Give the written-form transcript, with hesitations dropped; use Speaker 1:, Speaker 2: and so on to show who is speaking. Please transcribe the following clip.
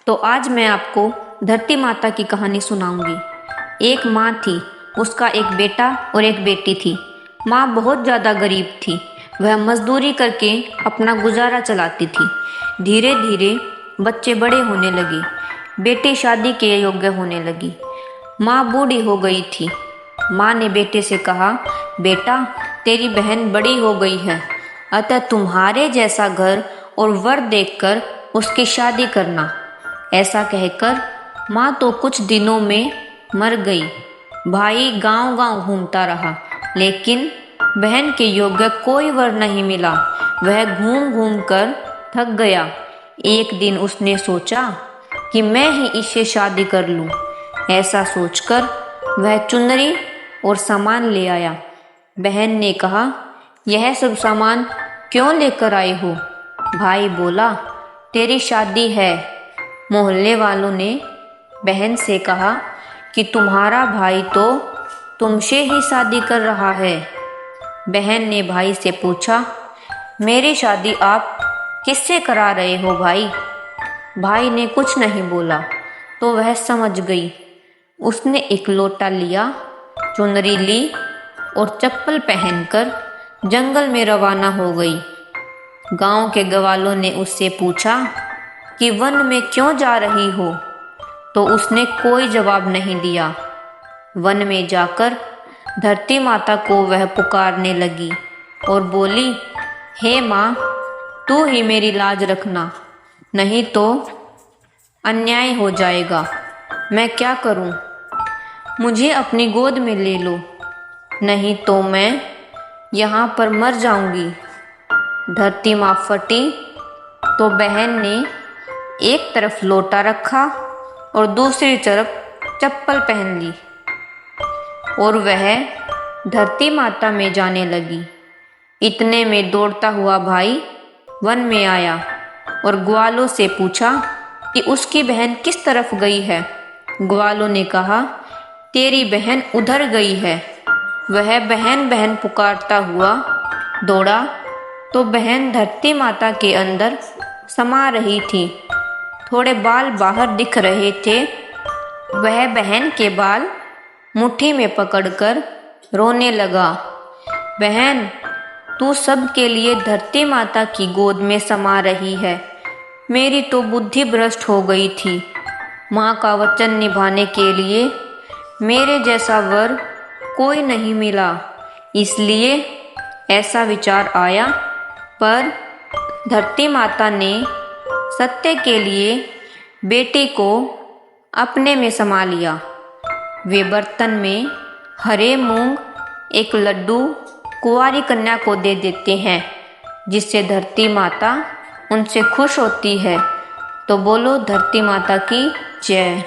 Speaker 1: तो आज मैं आपको धरती माता की कहानी सुनाऊंगी। एक माँ थी, उसका एक बेटा और एक बेटी थी। माँ बहुत ज़्यादा गरीब थी। वह मजदूरी करके अपना गुजारा चलाती थी। धीरे धीरे बच्चे बड़े होने लगे, बेटी शादी के योग्य होने लगी। माँ बूढ़ी हो गई थी। माँ ने बेटे से कहा, बेटा तेरी बहन बड़ी हो गई है, अतः तुम्हारे जैसा घर और वर देखकर उसकी शादी करना। ऐसा कहकर माँ तो कुछ दिनों में मर गई। भाई गांव गांव घूमता रहा, लेकिन बहन के योग्य कोई वर नहीं मिला। वह घूम घूम कर थक गया। एक दिन उसने सोचा कि मैं ही इससे शादी कर लूं। ऐसा सोचकर वह चुनरी और सामान ले आया। बहन ने कहा, यह सब सामान क्यों लेकर आए हो? भाई बोला, तेरी शादी है। मोहल्ले वालों ने बहन से कहा कि तुम्हारा भाई तो तुमसे ही शादी कर रहा है। बहन ने भाई से पूछा, मेरी शादी आप किससे करा रहे हो भाई? भाई ने कुछ नहीं बोला तो वह समझ गई। उसने एक लोटा लिया, चुनरी ली और चप्पल पहनकर जंगल में रवाना हो गई। गांव के ग्वालों ने उससे पूछा कि वन में क्यों जा रही हो? तो उसने कोई जवाब नहीं दिया। वन में जाकर धरती माता को वह पुकारने लगी और बोली, हे माँ, तू ही मेरी लाज रखना, नहीं तो अन्याय हो जाएगा। मैं क्या करूँ? मुझे अपनी गोद में ले लो, नहीं तो मैं यहाँ पर मर जाऊंगी। धरती माँ फटी तो बहन ने एक तरफ लोटा रखा और दूसरी तरफ चप्पल पहन ली और वह धरती माता में जाने लगी। इतने में दौड़ता हुआ भाई वन में आया और ग्वालों से पूछा कि उसकी बहन किस तरफ गई है। ग्वालों ने कहा, तेरी बहन उधर गई है। वह बहन बहन पुकारता हुआ दौड़ा तो बहन धरती माता के अंदर समा रही थी। थोड़े बाल बाहर दिख रहे थे। वह बहन के बाल मुट्ठी में पकड़कर रोने लगा, बहन तू सब के लिए धरती माता की गोद में समा रही है। मेरी तो बुद्धि भ्रष्ट हो गई थी। माँ का वचन निभाने के लिए मेरे जैसा वर कोई नहीं मिला, इसलिए ऐसा विचार आया। पर धरती माता ने सत्य के लिए बेटी को अपने में समा लिया। वे बर्तन में हरे मूंग, एक लड्डू कुंवारी कन्या को दे देते हैं, जिससे धरती माता उनसे खुश होती है। तो बोलो धरती माता की जय।